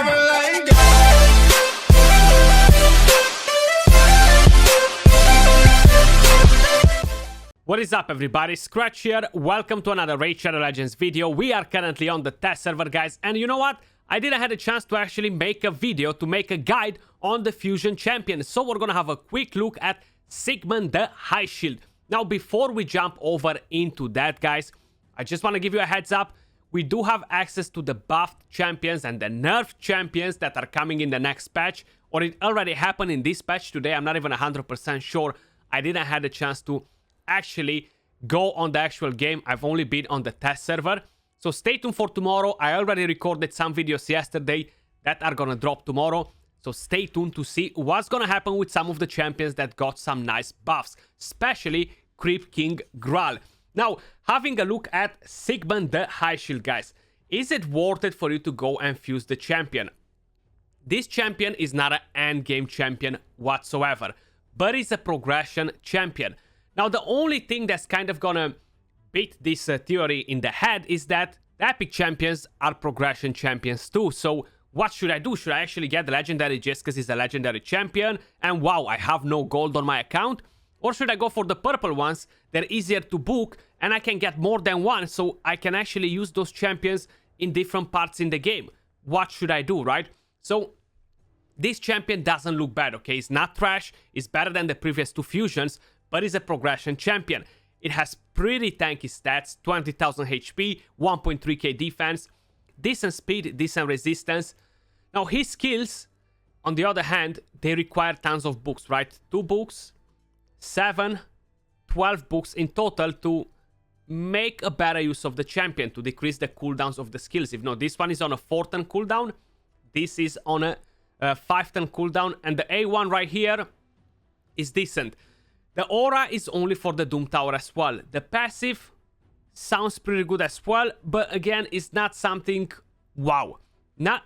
never let go. What is up, everybody? Skratch here. Welcome to another Raid Shadow Legends video. We are currently on the test server, guys, and you know what? I didn't have a chance to actually make a video to make a guide on the Fusion Champion, so we're gonna have a quick look at Sigmund The Highshield. Now, before we jump over into that, guys, I just want to give you a heads up. We do have access to the buffed champions and the nerfed champions that are coming in the next patch, or it already happened in this patch today. I'm not even 100% sure. I didn't have a chance to actually go on the actual game. I've only been on the test server. So stay tuned for tomorrow. I already recorded some videos yesterday that are gonna drop tomorrow. So stay tuned to see what's gonna happen with some of the champions that got some nice buffs, especially Creep King Graal. Now, having a look at Sigmund the Highshield, guys, is it worth it for you to go and fuse the champion? This champion is not an endgame champion whatsoever, but it's a progression champion. Now, the only thing that's kind of gonna beat this theory in the head is that the epic champions are progression champions too. So what should I do? Should I actually get the legendary just because he's a legendary champion and wow, I have no gold on my account? Or should I go for the purple ones? They're easier to book and I can get more than one, so I can actually use those champions in different parts in the game. What should I do, right? So this champion doesn't look bad, okay? It's not trash. It's better than the previous two fusions, but it's a progression champion. It has pretty tanky stats, 20,000 HP, 1.3k defense, decent speed, decent resistance. Now, his skills, on the other hand, they require tons of books, right? 2 books, 7, 12 books in total to make a better use of the champion, to decrease the cooldowns of the skills. If not, this one is on a 4-turn cooldown, this is on a 5-turn cooldown, and the A1 right here is decent. The aura is only for the Doom Tower as well. The passive sounds pretty good as well, but again, it's not something wow.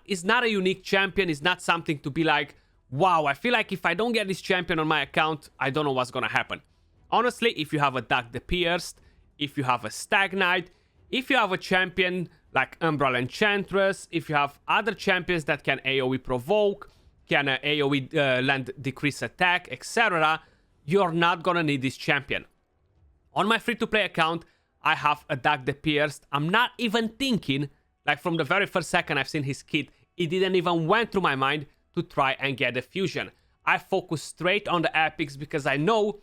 It's not a unique champion. It's not something to be like, wow, I feel like if I don't get this champion on my account, I don't know what's gonna happen. Honestly, if you have a Dark the Pierced, if you have a Stag Knight, if you have a champion like Umbral Enchantress, if you have other champions that can AoE provoke, can AoE land decrease attack, etc., you're not gonna need this champion. On my free-to-play account, I have a Dark the Pierced. I'm not even thinking, like from the very first second I've seen his kit, it didn't even went through my mind to try and get a fusion. I focus straight on the epics because I know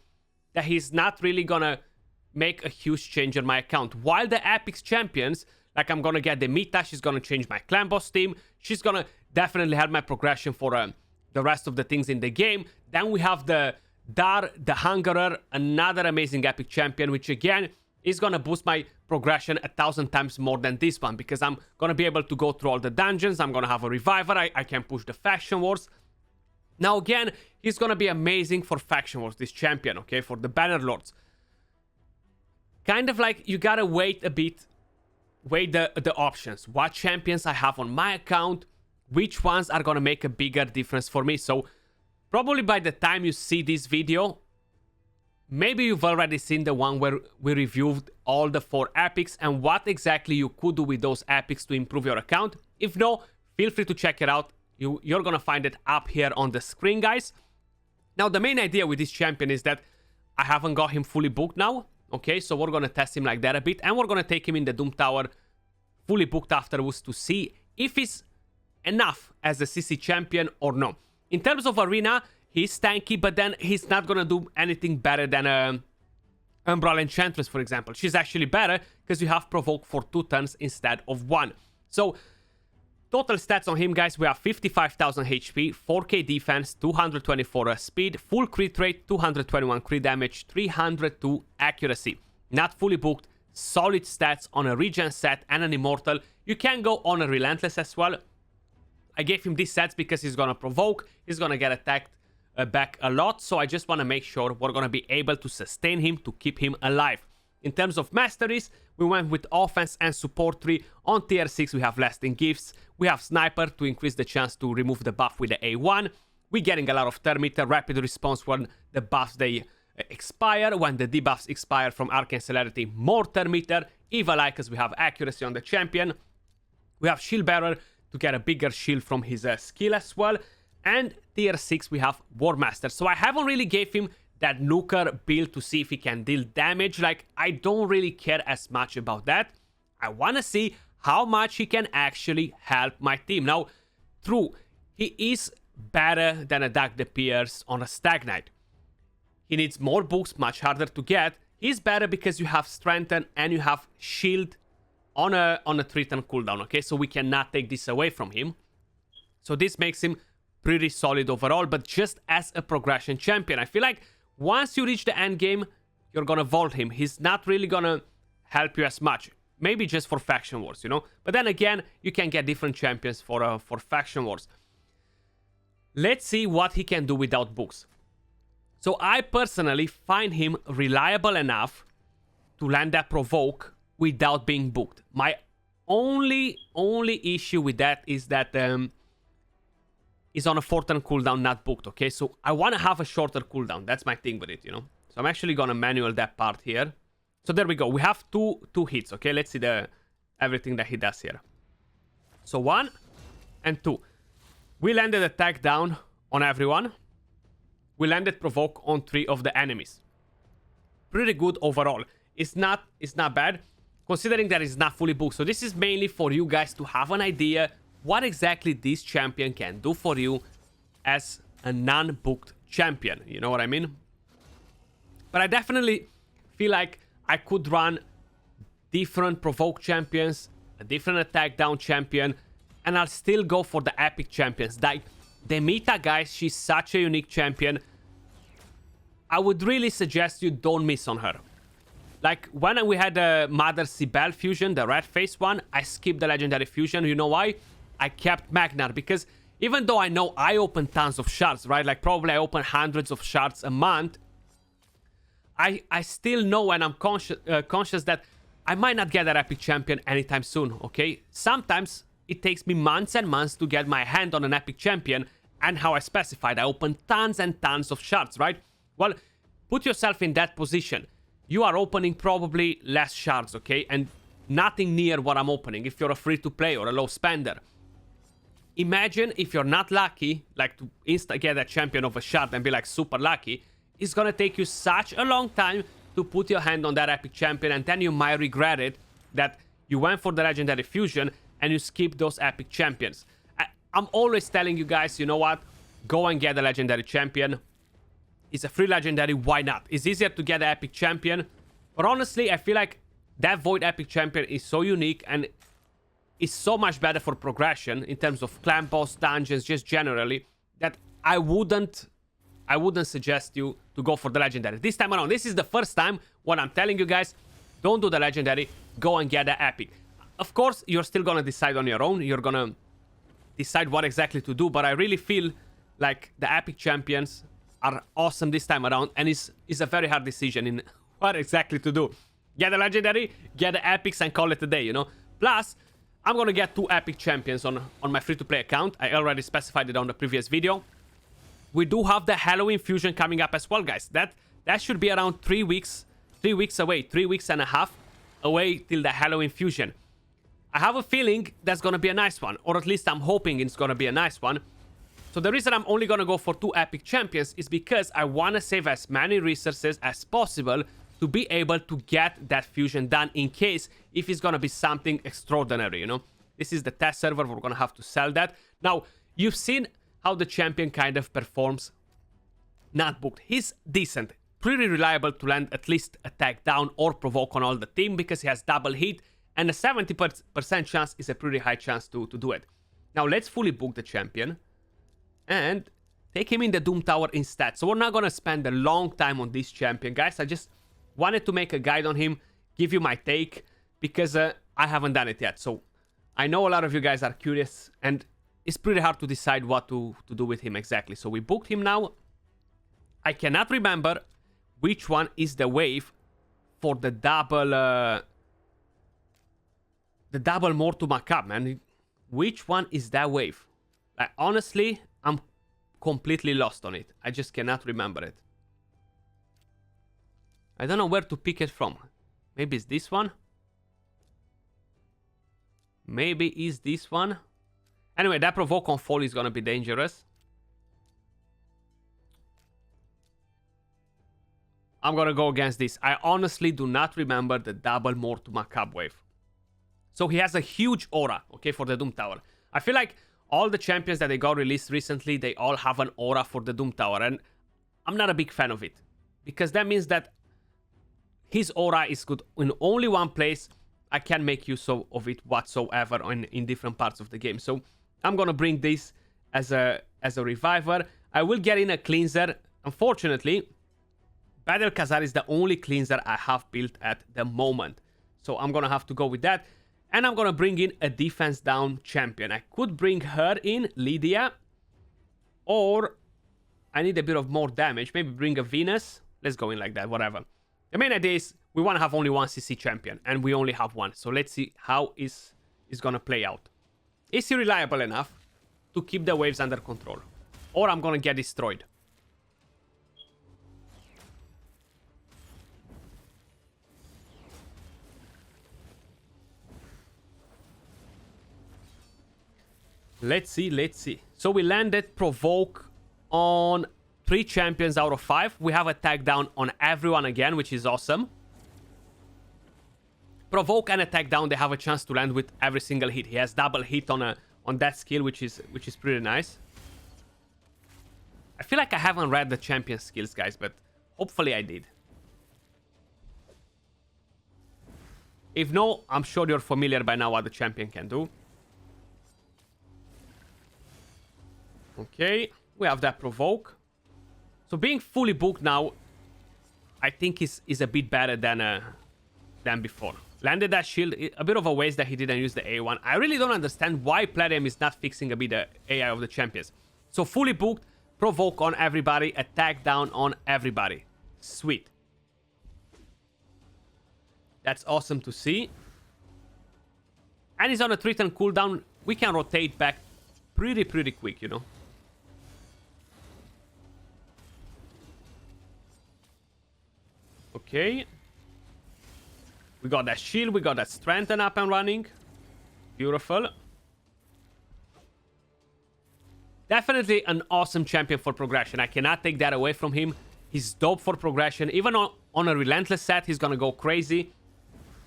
that he's not really gonna make a huge change on my account. While the epics champions, like I'm gonna get the Mita, she's gonna change my clan boss team, she's gonna definitely help my progression for the rest of the things in the game. Then we have the Dar, the Hungerer, another amazing epic champion, which again is gonna boost my progression 1,000 times more than this one, because I'm gonna be able to go through all the dungeons. I'm gonna have a reviver. I can push the faction wars. Now again, he's gonna be amazing for faction wars, this champion, okay, for the banner lords. Kind of like you gotta wait a bit, wait the options, what champions I have on my account, which ones are gonna make a bigger difference for me. So probably by the time you see this video, maybe you've already seen the one where we reviewed all the 4 epics and what exactly you could do with those epics to improve your account. If no, feel free to check it out. You're gonna find it up here on the screen, guys. Now, the main idea with this champion is that I haven't got him fully booked now. Okay, so we're gonna test him like that a bit, and we're gonna take him in the Doom Tower fully booked afterwards to see if he's enough as a CC champion or no. In terms of arena, he's tanky, but then he's not gonna do anything better than Umbral Enchantress, for example. She's actually better because you have provoke for 2 turns instead of 1. So total stats on him, guys, we have 55,000 HP, 4k defense, 224 speed, full crit rate, 221 crit damage, 302 accuracy. Not fully booked, solid stats on a regen set and an immortal. You can go on a relentless as well. I gave him these sets because he's gonna provoke, he's gonna get attacked back a lot, so I just want to make sure we're gonna be able to sustain him, to keep him alive. In terms of masteries, we went with offense and support tree. On tier 6 we have lasting gifts, we have sniper to increase the chance to remove the buff with the A1. We're getting a lot of turn meter, rapid response when the buffs they expire, when the debuffs expire from arcane celerity, more turn meter. Evil Eye, because we have accuracy on the champion. We have shield bearer to get a bigger shield from his skill as well. And tier 6 we have War Master. So I haven't really gave him that nuker build to see if he can deal damage. Like, I don't really care as much about that. I want to see how much he can actually help my team. Now, true, he is better than a Dark the Pierce on a Stag Knight. He needs more books, much harder to get. He's better because you have Strengthen and you have Shield on a 3-turn cooldown, okay? So we cannot take this away from him. So this makes him pretty solid overall, but just as a progression champion. I feel like once you reach the end game, you're gonna vault him. He's not really gonna help you as much. Maybe just for faction wars, you know? But then again, you can get different champions for faction wars. Let's see what he can do without books. So I personally find him reliable enough to land that provoke without being booked. My only issue with that is that is on a 4-turn cooldown, not booked, okay? So I want to have a shorter cooldown. That's my thing with it, you know? So I'm actually going to manual that part here. So there we go. We have two hits, okay? Let's see everything that he does here. So 1 and 2. We landed attack down on everyone. We landed provoke on 3 of the enemies. Pretty good overall. It's not bad, considering that it's not fully booked. So this is mainly for you guys to have an idea what exactly this champion can do for you as a non-booked champion. You know what I mean? But I definitely feel like I could run different provoke champions, a different attack down champion, and I'll still go for the epic champions. Like, Demita, guys, she's such a unique champion. I would really suggest you don't miss on her. Like, when we had the Mother Sibel fusion, the red face one, I skipped the legendary fusion. You know why? I kept Magnar, because even though I know I open tons of shards, right? Like, probably I open hundreds of shards a month. I still know, and I'm conscious that I might not get that epic champion anytime soon, okay? Sometimes it takes me months and months to get my hand on an epic champion, and how I specified, I open tons and tons of shards, right? Well, put yourself in that position. You are opening probably less shards, okay? And nothing near what I'm opening if you're a free-to-play or a low spender. Imagine if you're not lucky, like to get a champion of a shard and be like super lucky, it's gonna take you such a long time to put your hand on that epic champion, and then you might regret it that you went for the legendary fusion and you skipped those epic champions. I'm always telling you guys, you know what? Go and get a legendary champion. It's a free legendary, why not? It's easier to get an epic champion. But honestly, I feel like that Void epic champion is so unique and is so much better for progression in terms of clan boss, dungeons, just generally, that I wouldn't suggest you to go for the legendary. This time around, this is the first time when I'm telling you guys, don't do the legendary, go and get the epic. Of course, you're still gonna decide on your own. You're gonna decide what exactly to do, but I really feel like the epic champions are awesome this time around, and it's a very hard decision in what exactly to do. Get the legendary, get the epics, and call it a day, you know? Plus, I'm gonna get 2 epic champions on my free-to-play account. I already specified it on the previous video. We do have the Halloween fusion coming up as well, guys. That should be around 3 weeks away, 3 weeks and a half away till the Halloween fusion. I have a feeling that's gonna be a nice one, or at least I'm hoping it's gonna be a nice one. So the reason I'm only gonna go for 2 epic champions is because I wanna save as many resources as possible to be able to get that fusion done in case if it's gonna be something extraordinary, you know? This is the test server, we're gonna have to sell that. Now, you've seen how the champion kind of performs. Not booked. He's decent. Pretty reliable to land at least attack down or provoke on all the team because he has double hit, and a 70% chance is a pretty high chance to do it. Now, let's fully book the champion and take him in the Doom Tower instead. So we're not gonna spend a long time on this champion, guys. I just wanted to make a guide on him, give you my take, because I haven't done it yet. So I know a lot of you guys are curious, and it's pretty hard to decide what to do with him exactly. So we booked him now. I cannot remember which one is the wave for the double Mortum Macabre, man. Which one is that wave? Like, honestly, I'm completely lost on it. I just cannot remember it. I don't know where to pick it from. Maybe it's this one? Maybe it's this one? Anyway, that provoke on fall is gonna be dangerous. I'm gonna go against this. I honestly do not remember the double Mortuma Cub wave. So he has a huge aura, okay, for the Doom Tower. I feel like all the champions that they got released recently, they all have an aura for the Doom Tower, and I'm not a big fan of it. Because that means that his aura is good in only one place. I can't make use of it whatsoever in different parts of the game. So I'm gonna bring this as a reviver. I will get in a cleanser. Unfortunately, Battle Khazar is the only cleanser I have built at the moment. So I'm gonna have to go with that. And I'm gonna bring in a defense down champion. I could bring her in, Lydia. Or I need a bit of more damage. Maybe bring a Venus. Let's go in like that, whatever. The main idea is we want to have only one CC champion. And we only have one. So let's see how is gonna play out. Is he reliable enough to keep the waves under control? Or I'm gonna get destroyed. Let's see, let's see. So we landed provoke on 3 champions out of 5. We have a tag down on everyone again, which is awesome. Provoke and attack down, they have a chance to land with every single hit. He has double hit on that skill, which is pretty nice. I feel like I haven't read the champion skills, guys, but hopefully I did. If no, I'm sure you're familiar by now what the champion can do. Okay, we have that provoke. So being fully booked now, I think is a bit better than before. Landed that shield, a bit of a waste that he didn't use the A1. I really don't understand why Platinum is not fixing a bit the AI of the champions. So fully booked, provoke on everybody, attack down on everybody. Sweet. That's awesome to see. And he's on a 3-turn cooldown. We can rotate back pretty quick, you know. Okay. We got that shield, we got that strengthen up and running. Beautiful. Definitely an awesome champion for progression. I cannot take that away from him. He's dope for progression. Even on a relentless set, he's gonna go crazy.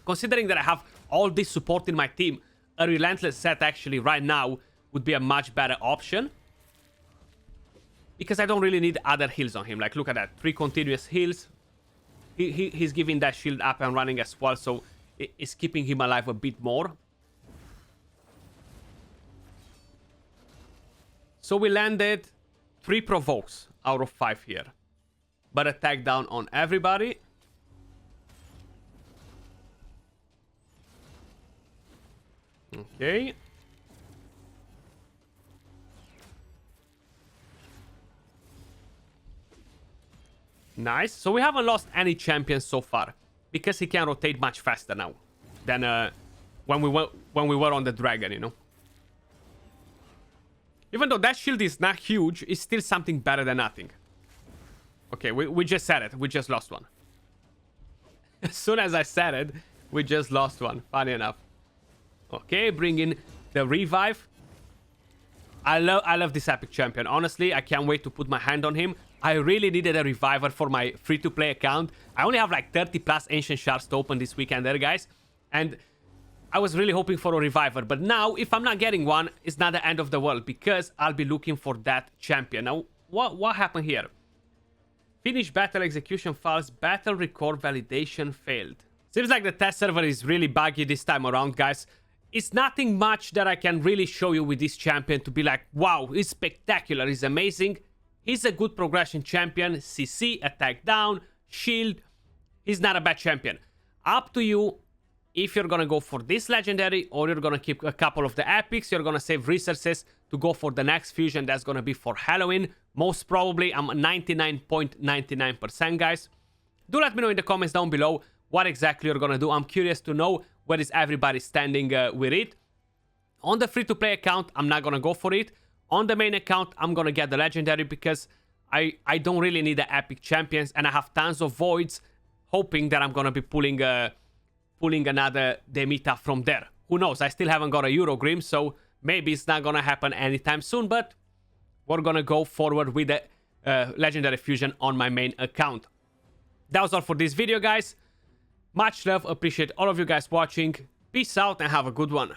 Considering that I have all this support in my team, a relentless set actually right now would be a much better option. Because I don't really need other heals on him. Like, look at that. 3 continuous heals. He's giving that shield up and running as well, so it's keeping him alive a bit more. So we landed 3 provokes out of 5 here. But attack down on everybody. Okay. Nice. So we haven't lost any champions so far, because he can rotate much faster now than when we were on the dragon, you know. Even though that shield is not huge, it's still something better than nothing. Okay, we just said it. We just lost one. As soon as I said it, we just lost one. Funny enough. Okay, bring in the revive. I love this epic champion. Honestly, I can't wait to put my hand on him. I really needed a reviver for my free-to-play account. I only have like 30 plus ancient shards to open this weekend there, guys. And I was really hoping for a reviver. But now, if I'm not getting one, it's not the end of the world, because I'll be looking for that champion. Now, what happened here? Finish battle execution files. Battle record validation failed. Seems like the test server is really buggy this time around, guys. It's nothing much that I can really show you with this champion to be like, wow, he's spectacular, he's amazing. He's a good progression champion. CC, attack down, shield. He's not a bad champion. Up to you if you're gonna go for this legendary, or you're gonna keep a couple of the epics. You're gonna save resources to go for the next fusion. That's gonna be for Halloween. Most probably, I'm 99.99%, guys. Do let me know in the comments down below what exactly you're gonna do. I'm curious to know where is everybody standing with it. On the free-to-play account, I'm not gonna go for it. On the main account, I'm gonna get the legendary, because I don't really need the epic champions, and I have tons of voids, hoping that I'm gonna be pulling another Demita from there. Who knows? I still haven't got a Eurogrim, so maybe it's not gonna happen anytime soon, but we're gonna go forward with the legendary fusion on my main account. That was all for this video, guys. Much love, appreciate all of you guys watching. Peace out and have a good one.